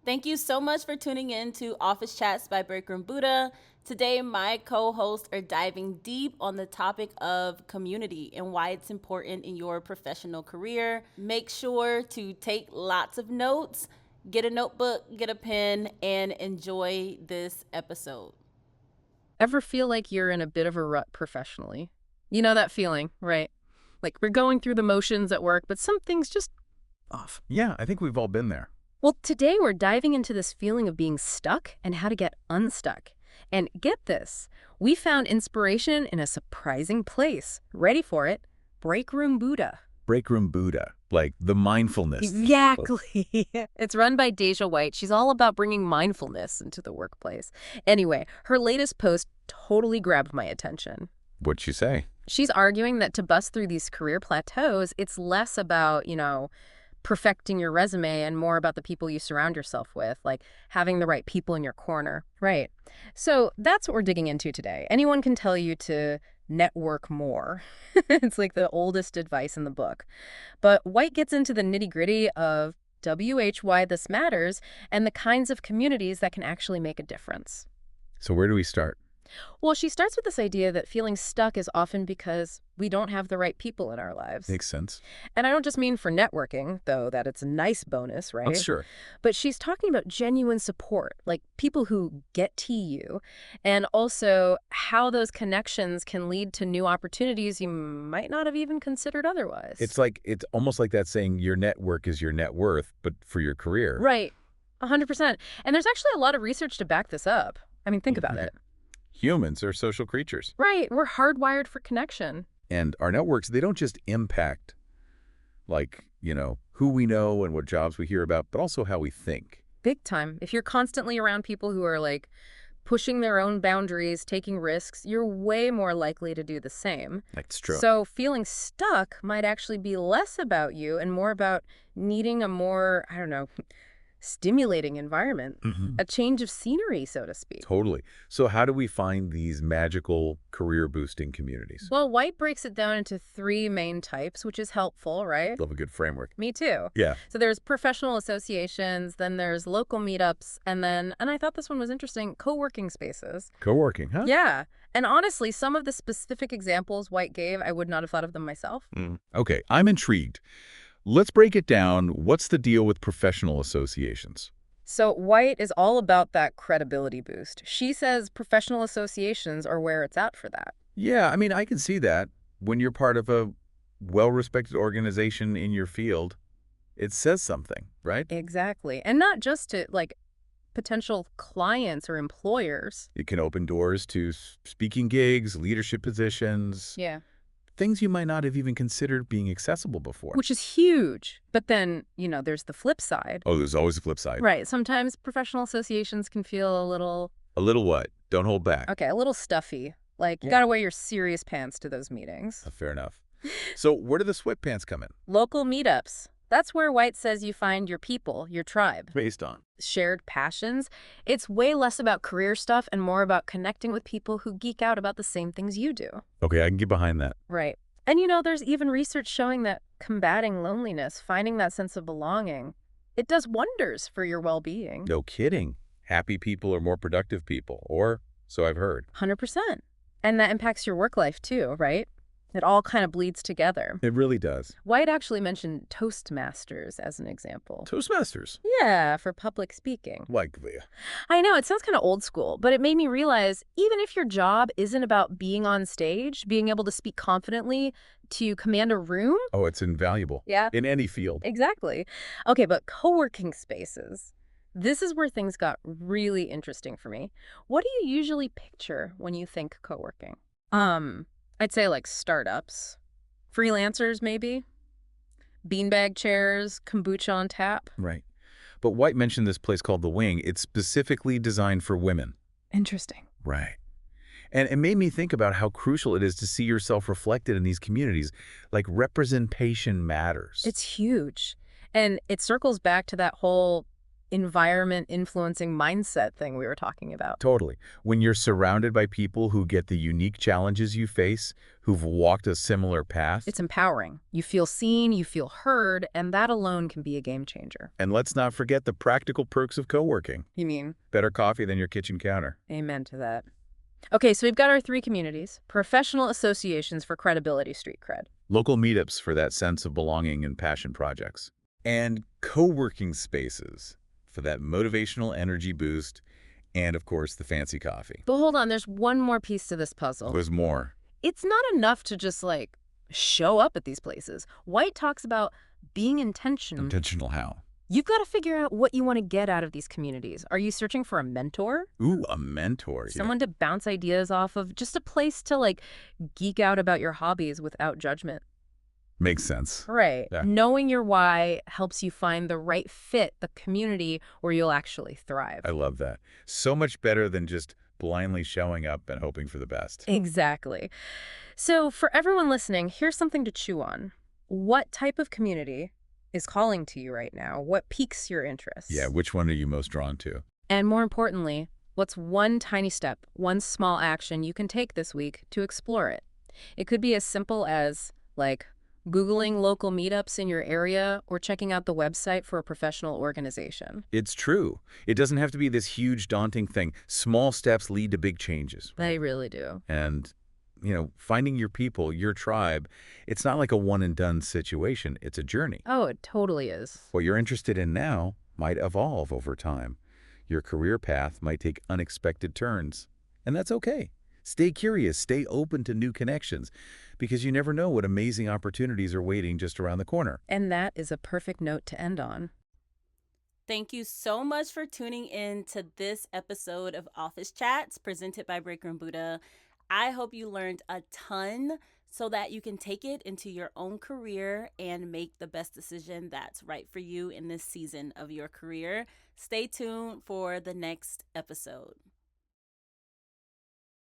Thank you so much for tuning in to Office Chats by Breakroom Buddha. Today, my co-hosts are diving deep on the topic of community and why it's important in your professional career. Make sure to take lots of notes, get a notebook, get a pen, and enjoy this episode. Ever feel like you're in a bit of a rut professionally? You know that feeling, right? Like we're going through the motions at work, but something's just off. Yeah, I think we've all been there. Well, today we're diving into this feeling of being stuck and how to get unstuck. And get this, we found inspiration in a surprising place. Ready for it? Breakroom Buddha. Breakroom Buddha, like the mindfulness. Exactly. It's run by Deja White. She's all about bringing mindfulness into the workplace. Anyway, her latest post totally grabbed my attention. What'd she say? She's arguing that to bust through these career plateaus, it's less about, perfecting your resume and more about the people you surround yourself with, like having the right people in your corner. Right. So that's what we're digging into today. Anyone can tell you to network more. It's like the oldest advice in the book. But White gets into the nitty-gritty of why this matters and the kinds of communities that can actually make a difference. So where do we start? Well, she starts with this idea that feeling stuck is often because we don't have the right people in our lives. Makes sense. And I don't just mean for networking, though that it's a nice bonus, right? Oh, sure. But she's talking about genuine support, like people who get to you, and also how those connections can lead to new opportunities you might not have even considered otherwise. It's almost like that saying your network is your net worth, but for your career. Right. 100%. And there's actually a lot of research to back this up. I mean, think about it. Humans are social creatures. Right. We're hardwired for connection. And our networks, they don't just impact, who we know and what jobs we hear about, but also how we think. Big time. If you're constantly around people who are pushing their own boundaries, taking risks, you're way more likely to do the same. That's true. So feeling stuck might actually be less about you and more about needing a more, stimulating environment, a change of scenery, so to speak. Totally. So how do we find these magical career-boosting communities? Well, White breaks it down into 3 main types, which is helpful, right? Love a good framework. Me too. Yeah. So there's professional associations, then there's local meetups, and I thought this one was interesting, co-working spaces. Co-working, huh? Yeah. And honestly, some of the specific examples White gave, I would not have thought of them myself. Okay, I'm intrigued. Let's break it down. What's the deal with professional associations? So White is all about that credibility boost. She says professional associations are where it's at for that. Yeah, I can see that. When you're part of a well-respected organization in your field, it says something, right? Exactly. And not just to, potential clients or employers. It can open doors to speaking gigs, leadership positions. Yeah. Things you might not have even considered being accessible before. Which is huge. But then, there's the flip side. Oh, there's always a flip side. Right. Sometimes professional associations can feel a little... A little what? Don't hold back. Okay, a little stuffy. You gotta wear your serious pants to those meetings. Fair enough. So where do the sweatpants come in? Local meetups. That's where White says you find your people, your tribe. Based on? Shared passions. It's way less about career stuff and more about connecting with people who geek out about the same things you do. Okay, I can get behind that. Right. And there's even research showing that combating loneliness, finding that sense of belonging, it does wonders for your well-being. No kidding. Happy people are more productive people, or so I've heard. 100%. And that impacts your work life too, right? It all kind of bleeds together. It really does. White actually mentioned Toastmasters as an example. Toastmasters? Yeah, for public speaking. Likely. I know, it sounds kind of old school, but it made me realize even if your job isn't about being on stage, being able to speak confidently, to command a room. Oh, it's invaluable. Yeah. In any field. Exactly. Okay, but co-working spaces. This is where things got really interesting for me. What do you usually picture when you think co-working? I'd say startups, freelancers maybe, beanbag chairs, kombucha on tap. Right. But White mentioned this place called The Wing. It's specifically designed for women. Interesting. Right. And it made me think about how crucial it is to see yourself reflected in these communities. Representation matters. It's huge. And it circles back to that whole environment influencing mindset thing we were talking about. Totally. When you're surrounded by people who get the unique challenges you face, who've walked a similar path. It's empowering. You feel seen, you feel heard, and that alone can be a game changer. And let's not forget the practical perks of co-working. You mean? Better coffee than your kitchen counter. Amen to that. Okay, so we've got our 3 communities: professional associations for credibility, street cred. Local meetups for that sense of belonging and passion projects. And co-working spaces for that motivational energy boost. And, of course, the fancy coffee. But hold on, there's one more piece to this puzzle. There's more. It's not enough to just, like, show up at these places. White talks about being intentional. Intentional how? You've got to figure out what you want to get out of these communities. Are you searching for a mentor? Ooh, a mentor. Someone to bounce ideas off of? Just a place to, like, geek out about your hobbies without judgment? Makes sense. Right. Yeah. Knowing your why helps you find the right fit, the community where you'll actually thrive. I love that. So much better than just blindly showing up and hoping for the best. Exactly. So for everyone listening, here's something to chew on. What type of community is calling to you right now? What piques your interest? Yeah, which one are you most drawn to? And more importantly, what's one tiny step, one small action you can take this week to explore it? It could be as simple as, like, Googling local meetups in your area or checking out the website for a professional organization. It's true. It doesn't have to be this huge, daunting thing. Small steps lead to big changes. They really do. And, finding your people, your tribe, it's not like a one-and-done situation. It's a journey. Oh, it totally is. What you're interested in now might evolve over time. Your career path might take unexpected turns. And that's okay. Stay curious, stay open to new connections, because you never know what amazing opportunities are waiting just around the corner. And that is a perfect note to end on. Thank you so much for tuning in to this episode of Office Chats presented by Breakroom Buddha. I hope you learned a ton so that you can take it into your own career and make the best decision that's right for you in this season of your career. Stay tuned for the next episode.